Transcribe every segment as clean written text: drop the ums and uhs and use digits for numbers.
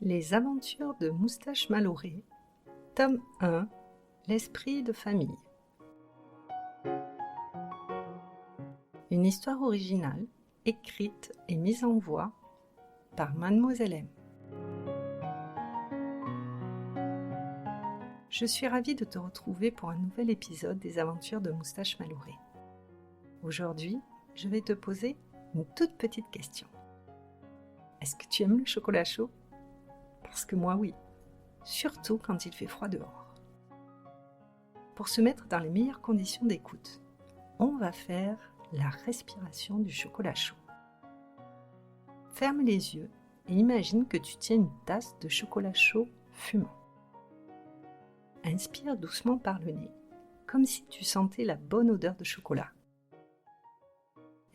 Les aventures de Moustache Maloré, tome 1, l'esprit de famille. Une histoire originale, écrite et mise en voix par Mademoiselle M. Je suis ravie de te retrouver pour un nouvel épisode des aventures de Moustache Maloré. Aujourd'hui, je vais te poser une toute petite question. Est-ce que tu aimes le chocolat chaud ? Parce que moi oui, surtout quand il fait froid dehors. Pour se mettre dans les meilleures conditions d'écoute, on va faire la respiration du chocolat chaud. Ferme les yeux et imagine que tu tiens une tasse de chocolat chaud fumant. Inspire doucement par le nez, comme si tu sentais la bonne odeur de chocolat.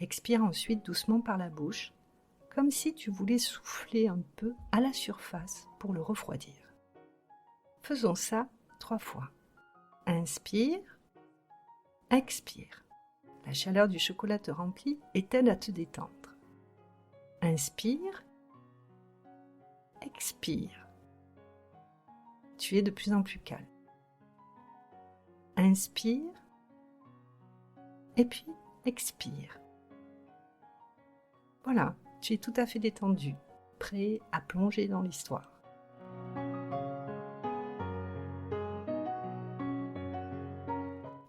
Expire ensuite doucement par la bouche, comme si tu voulais souffler un peu à la surface pour le refroidir. Faisons ça 3 fois. Inspire, expire. La chaleur du chocolat te remplit et t'aide à te détendre. Inspire, expire. Tu es de plus en plus calme. Inspire, et puis expire. Voilà, tu es tout à fait détendu, prêt à plonger dans l'histoire.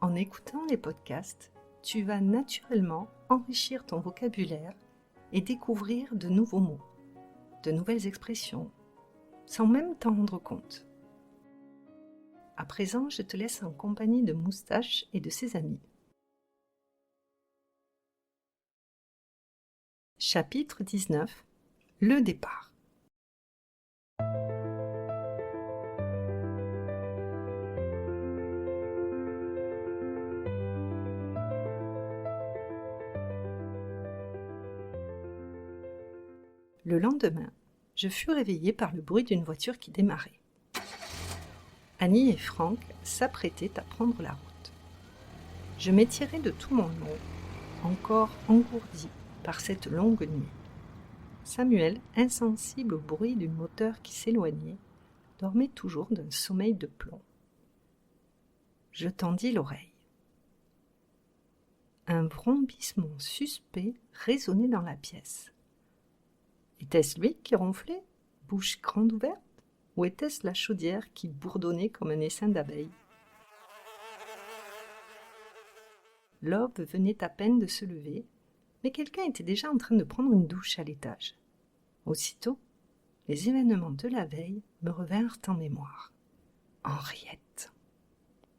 En écoutant les podcasts, tu vas naturellement enrichir ton vocabulaire et découvrir de nouveaux mots, de nouvelles expressions, sans même t'en rendre compte. À présent, je te laisse en compagnie de Moustache et de ses amis. Chapitre 19. Le départ. Le lendemain, je fus réveillée par le bruit d'une voiture qui démarrait. Annie et Franck s'apprêtaient à prendre la route. Je m'étirais de tout mon long, encore engourdi par cette longue nuit. Samuel, insensible au bruit du moteur qui s'éloignait, dormait toujours d'un sommeil de plomb. Je tendis l'oreille. Un vrombissement suspect résonnait dans la pièce. Était-ce lui qui ronflait, bouche grande ouverte, ou était-ce la chaudière qui bourdonnait comme un essaim d'abeilles ? L'aube venait à peine de se lever, mais quelqu'un était déjà en train de prendre une douche à l'étage. Aussitôt, les événements de la veille me revinrent en mémoire. Henriette.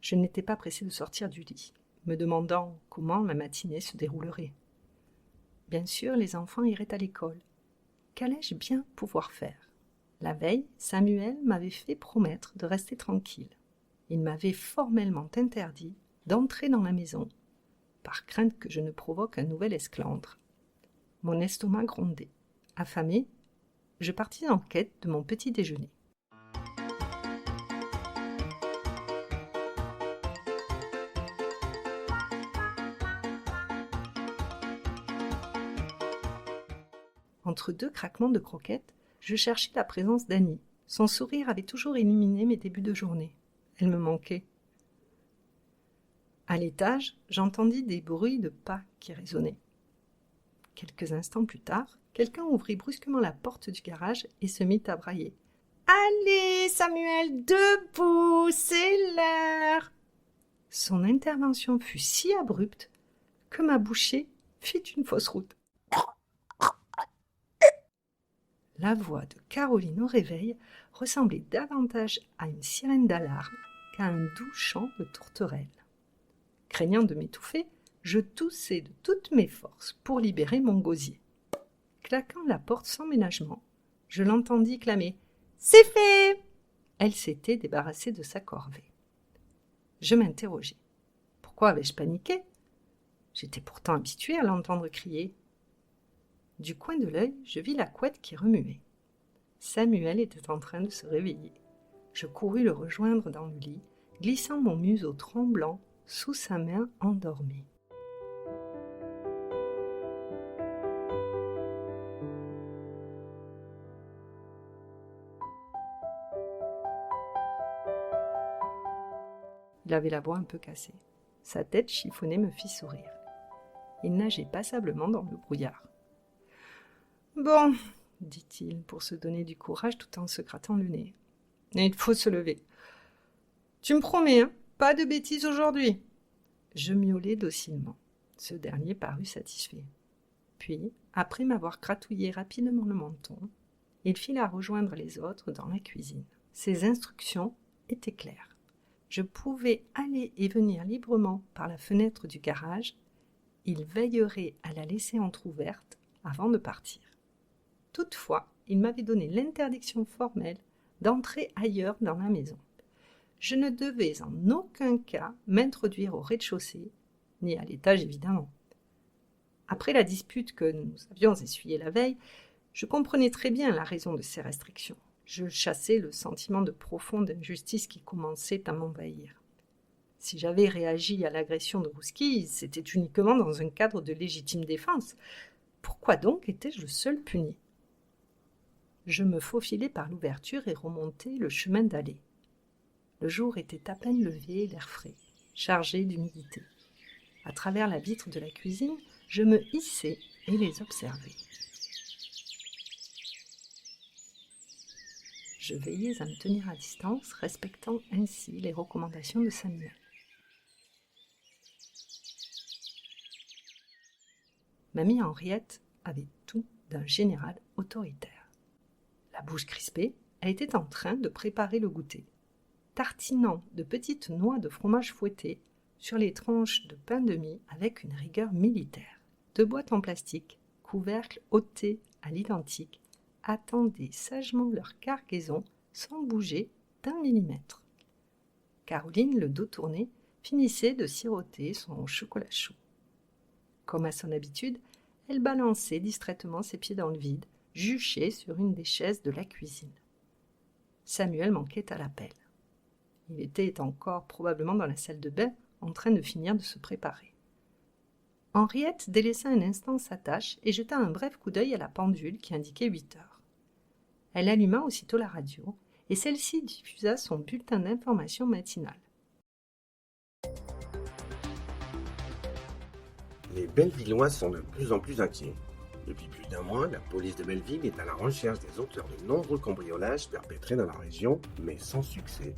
Je n'étais pas pressée de sortir du lit, me demandant comment la matinée se déroulerait. Bien sûr, les enfants iraient à l'école. Qu'allais-je bien pouvoir faire ? La veille, Samuel m'avait fait promettre de rester tranquille. Il m'avait formellement interdit d'entrer dans la maison, par crainte que je ne provoque un nouvel esclandre. Mon estomac grondait. Affamé, je partis en quête de mon petit déjeuner. Entre 2 craquements de croquettes, je cherchais la présence d'Annie. Son sourire avait toujours illuminé mes débuts de journée. Elle me manquait. À l'étage, j'entendis des bruits de pas qui résonnaient. Quelques instants plus tard, quelqu'un ouvrit brusquement la porte du garage et se mit à brailler. « Allez, Samuel, debout, c'est l'heure !» Son intervention fut si abrupte que ma bouchée fit une fausse route. La voix de Caroline au réveil ressemblait davantage à une sirène d'alarme qu'à un doux chant de tourterelle. Craignant de m'étouffer, je toussai de toutes mes forces pour libérer mon gosier. Claquant la porte sans ménagement, je l'entendis clamer « C'est fait !» Elle s'était débarrassée de sa corvée. Je m'interrogeai. Pourquoi avais-je paniqué ? J'étais pourtant habituée à l'entendre crier. Du coin de l'œil, je vis la couette qui remuait. Samuel était en train de se réveiller. Je courus le rejoindre dans le lit, glissant mon museau tremblant sous sa main endormie. Il avait la voix un peu cassée. Sa tête chiffonnée me fit sourire. Il nageait passablement dans le brouillard. « Bon, dit-il, pour se donner du courage tout en se grattant le nez. Il faut se lever. Tu me promets, hein, pas de bêtises aujourd'hui. Je miaulai docilement. Ce dernier parut satisfait. Puis, après m'avoir gratouillé rapidement le menton, il fila rejoindre les autres dans la cuisine. Ses instructions étaient claires. Je pouvais aller et venir librement par la fenêtre du garage. Il veillerait à la laisser entr'ouverte avant de partir. Toutefois, il m'avait donné l'interdiction formelle d'entrer ailleurs dans la maison. Je ne devais en aucun cas m'introduire au rez-de-chaussée, ni à l'étage évidemment. Après la dispute que nous avions essuyée la veille, je comprenais très bien la raison de ces restrictions. Je chassais le sentiment de profonde injustice qui commençait à m'envahir. Si j'avais réagi à l'agression de Rouski, c'était uniquement dans un cadre de légitime défense. Pourquoi donc étais-je le seul puni ? Je me faufilai par l'ouverture et remontai le chemin d'allée. Le jour était à peine levé et l'air frais, chargé d'humidité. À travers la vitre de la cuisine, je me hissai et les observai. Je veillais à me tenir à distance, respectant ainsi les recommandations de Samuel. Mamie Henriette avait tout d'un général autoritaire. La bouche crispée, elle était en train de préparer le goûter. Tartinant de petites noix de fromage fouetté sur les tranches de pain de mie avec une rigueur militaire. 2 boîtes en plastique, couvercles ôtés à l'identique, attendaient sagement leur cargaison sans bouger d'1 millimètre. Caroline, le dos tourné, finissait de siroter son chocolat chaud. Comme à son habitude, elle balançait distraitement ses pieds dans le vide, juchée sur une des chaises de la cuisine. Samuel manquait à l'appel. Il était encore probablement dans la salle de bain, en train de finir de se préparer. Henriette délaissa un instant sa tâche et jeta un bref coup d'œil à la pendule qui indiquait 8 heures. Elle alluma aussitôt la radio et celle-ci diffusa son bulletin d'information matinal. Les Bellevillois sont de plus en plus inquiets. Depuis plus d'1 mois, la police de Belleville est à la recherche des auteurs de nombreux cambriolages perpétrés dans la région, mais sans succès.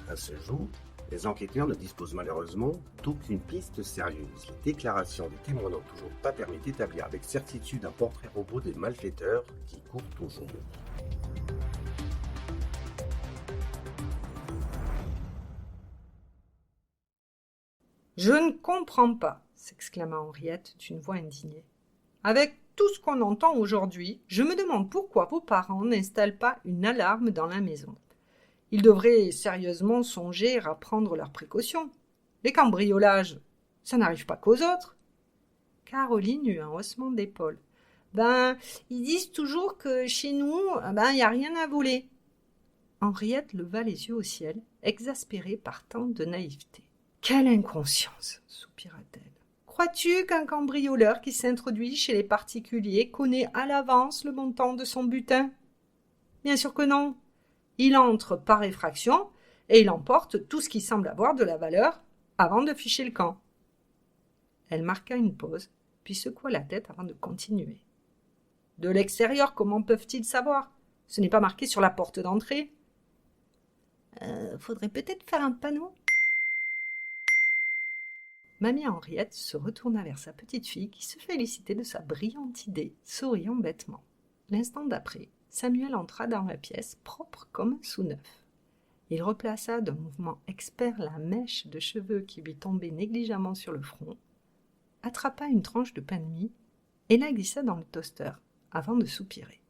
À ce jour, les enquêteurs ne disposent malheureusement d'aucune piste sérieuse. Les déclarations des témoins n'ont toujours pas permis d'établir avec certitude un portrait robot des malfaiteurs qui courent toujours. « Je ne comprends pas !» s'exclama Henriette d'une voix indignée. « Avec tout ce qu'on entend aujourd'hui, je me demande pourquoi vos parents n'installent pas une alarme dans la maison. Ils devraient sérieusement songer à prendre leurs précautions. Les cambriolages, ça n'arrive pas qu'aux autres. » Caroline eut un haussement d'épaule. « Ils disent toujours que chez nous, il n'y a rien à voler. » Henriette leva les yeux au ciel, exaspérée par tant de naïveté. « Quelle inconscience !» soupira-t-elle. « Crois-tu qu'un cambrioleur qui s'introduit chez les particuliers connaît à l'avance le montant de son butin ? Bien sûr que non. Il entre par effraction et il emporte tout ce qui semble avoir de la valeur avant de ficher le camp. » Elle marqua une pause, puis secoua la tête avant de continuer. « De l'extérieur, comment peuvent-ils savoir ? Ce n'est pas marqué sur la porte d'entrée. » Faudrait peut-être faire un panneau. Mamie Henriette se retourna vers sa petite fille qui se félicitait de sa brillante idée, souriant bêtement. L'instant d'après, Samuel entra dans la pièce, propre comme un sous-neuf. Il replaça d'un mouvement expert la mèche de cheveux qui lui tombait négligemment sur le front, attrapa une tranche de pain de mie et la glissa dans le toaster avant de soupirer.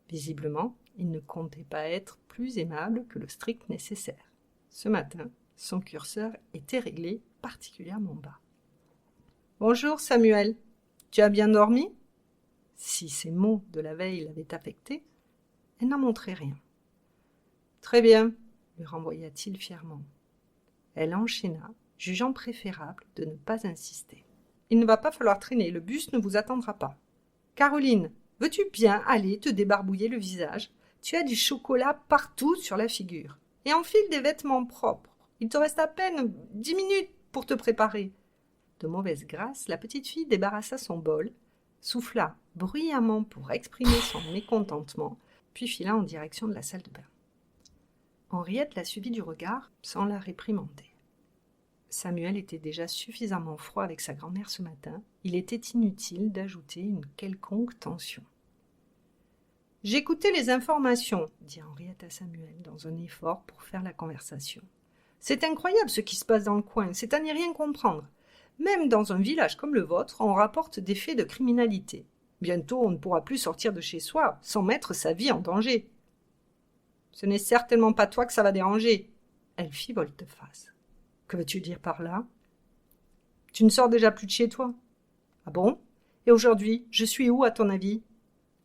Visiblement, il ne comptait pas être plus aimable que le strict nécessaire. Ce matin, son curseur était réglé particulièrement bas. « Bonjour Samuel, tu as bien dormi ?» Si ces mots de la veille l'avaient affectée, elle n'en montrait rien. « Très bien, » lui renvoya-t-il fièrement. Elle enchaîna, jugeant préférable de ne pas insister. « Il ne va pas falloir traîner, le bus ne vous attendra pas. Caroline, veux-tu bien aller te débarbouiller le visage ? Tu as du chocolat partout sur la figure. Et enfile des vêtements propres. Il te reste à peine 10 minutes pour te préparer. » De mauvaise grâce, la petite fille débarrassa son bol, souffla bruyamment pour exprimer son mécontentement, puis fila en direction de la salle de bain. Henriette la suivit du regard sans la réprimander. Samuel était déjà suffisamment froid avec sa grand-mère ce matin. Il était inutile d'ajouter une quelconque tension. « J'écoutais les informations, » dit Henriette à Samuel dans un effort pour faire la conversation. « C'est incroyable ce qui se passe dans le coin, c'est à n'y rien comprendre. Même dans un village comme le vôtre, on rapporte des faits de criminalité. Bientôt, on ne pourra plus sortir de chez soi sans mettre sa vie en danger. »« Ce n'est certainement pas toi que ça va déranger. » Elle fit volte-face. « Que veux-tu dire par là ? Tu ne sors déjà plus de chez toi. »« Ah bon ? Et aujourd'hui, je suis où à ton avis ?»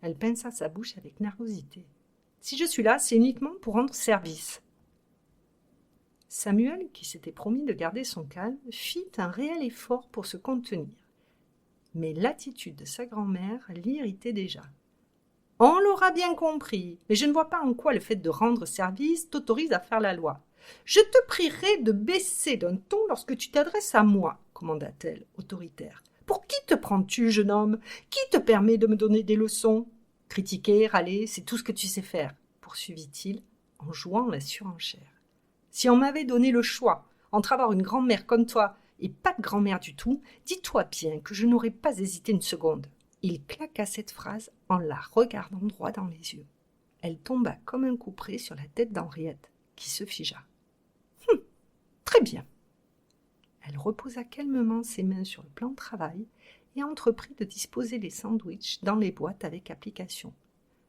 Elle pinça sa bouche avec nervosité. « Si je suis là, c'est uniquement pour rendre service. » Samuel, qui s'était promis de garder son calme, fit un réel effort pour se contenir. Mais l'attitude de sa grand-mère l'irritait déjà. « On l'aura bien compris, mais je ne vois pas en quoi le fait de rendre service t'autorise à faire la loi. Je te prierai de baisser d'un ton lorsque tu t'adresses à moi, » commanda-t-elle, autoritaire. « Pour qui te prends-tu, jeune homme ? Qui te permet de me donner des leçons ? Critiquer, râler, c'est tout ce que tu sais faire, » poursuivit-il en jouant la surenchère. « Si on m'avait donné le choix entre avoir une grand-mère comme toi et pas de grand-mère du tout, dis-toi bien que je n'aurais pas hésité une seconde. » Il claqua cette phrase en la regardant droit dans les yeux. Elle tomba comme un coup près sur la tête d'Henriette, qui se figea. « Très bien. » Elle reposa calmement ses mains sur le plan de travail et entreprit de disposer les sandwichs dans les boîtes avec application.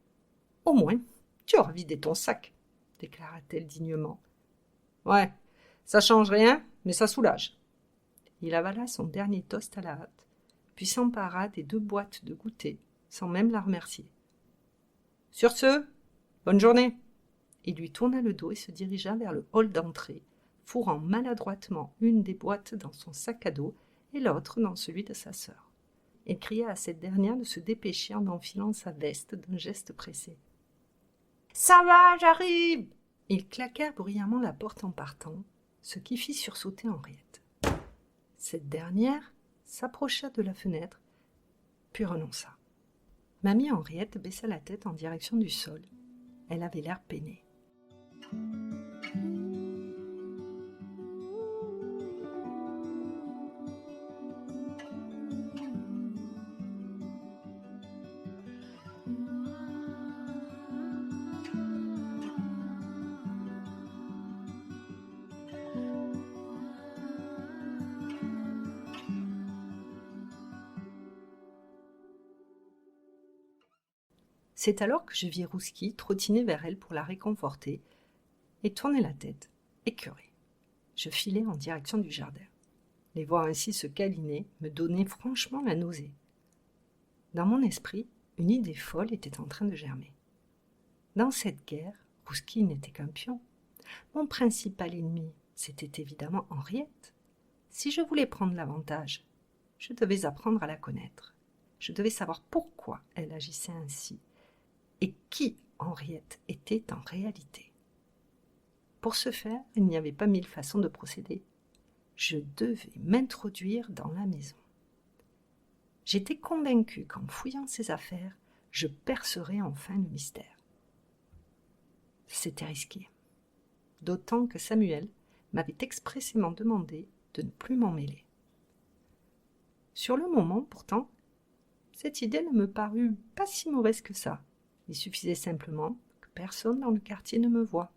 « Au moins, tu auras vidé ton sac, » déclara-t-elle dignement. « Ouais, ça change rien, mais ça soulage. » Il avala son dernier toast à la hâte, puis s'empara des 2 boîtes de goûter, sans même la remercier. « Sur ce, bonne journée !» Il lui tourna le dos et se dirigea vers le hall d'entrée, fourrant maladroitement une des boîtes dans son sac à dos et l'autre dans celui de sa sœur. Il cria à cette dernière de se dépêcher en enfilant sa veste d'un geste pressé. « Ça va, j'arrive !» Ils claquèrent bruyamment la porte en partant, ce qui fit sursauter Henriette. Cette dernière s'approcha de la fenêtre, puis renonça. Mamie Henriette baissa la tête en direction du sol. Elle avait l'air peinée. C'est alors que je vis Rouski trottiner vers elle pour la réconforter et tourner la tête, écœurée. Je filai en direction du jardin. Les voir ainsi se câliner me donnait franchement la nausée. Dans mon esprit, une idée folle était en train de germer. Dans cette guerre, Rouski n'était qu'un pion. Mon principal ennemi, c'était évidemment Henriette. Si je voulais prendre l'avantage, je devais apprendre à la connaître. Je devais savoir pourquoi elle agissait ainsi et qui Henriette était en réalité. Pour ce faire, il n'y avait pas 1000 façons de procéder. Je devais m'introduire dans la maison. J'étais convaincue qu'en fouillant ses affaires, je percerais enfin le mystère. C'était risqué, d'autant que Samuel m'avait expressément demandé de ne plus m'en mêler. Sur le moment, pourtant, cette idée ne me parut pas si mauvaise que ça. Il suffisait simplement que personne dans le quartier ne me voie.